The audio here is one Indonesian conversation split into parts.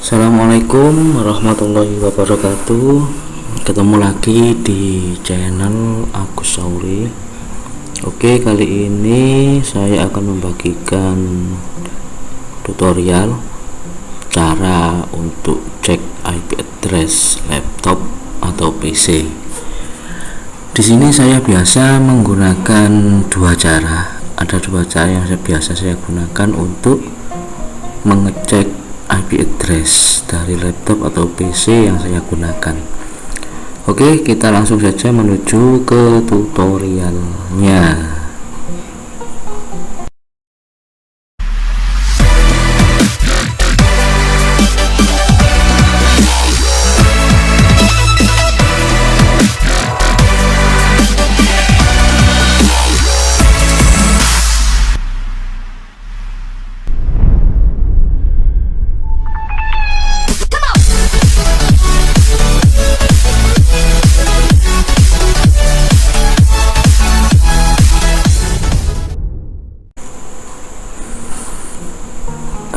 Assalamualaikum warahmatullahi wabarakatuh. Ketemu lagi di channel Agus Sauri. Oke, kali ini saya akan membagikan tutorial cara untuk cek IP address laptop atau PC. Di sini saya biasa menggunakan dua cara. Ada dua cara yang biasa saya gunakan untuk mengecek IP address dari laptop atau PC yang saya gunakan. Oke, kita langsung saja menuju ke tutorialnya.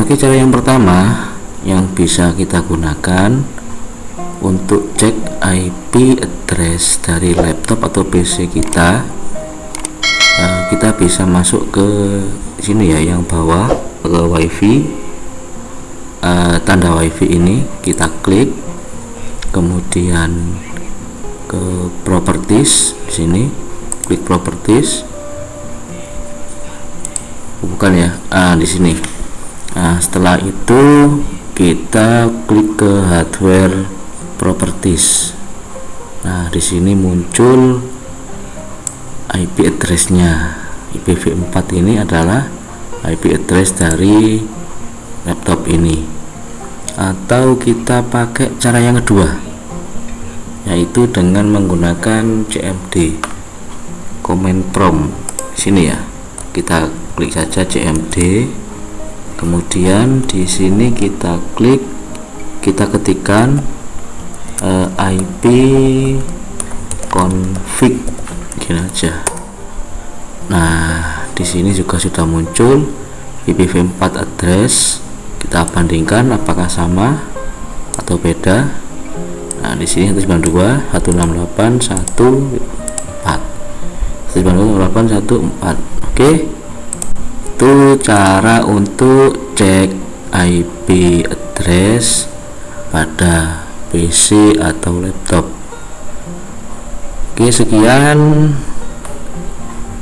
Oke, cara yang pertama yang bisa kita gunakan untuk cek IP address dari laptop atau PC kita, kita bisa masuk ke sini ya, yang bawah ke WiFi, tanda WiFi ini kita klik, kemudian ke properties, di sini klik properties, bukan ya, di sini. Nah, setelah itu kita klik ke hardware properties. Nah, di sini muncul IP address-nya. IPv4 ini adalah IP address dari laptop ini. Atau kita pakai cara yang kedua, yaitu dengan menggunakan CMD command prompt. Sini ya, kita klik saja CMD. Kemudian di sini kita klik, kita ketikkan IP config, gini aja. Nah, di sini juga sudah muncul IPv4 address. Kita bandingkan apakah sama atau beda. Nah, di sini 192.168.1.4, 192.168.1.4. Oke. Itu cara untuk cek IP address pada PC atau laptop. Oke, sekian,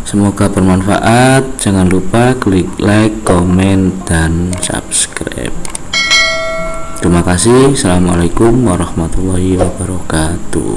semoga bermanfaat. Jangan lupa klik like, komen, dan subscribe. Terima kasih. Assalamualaikum warahmatullahi wabarakatuh.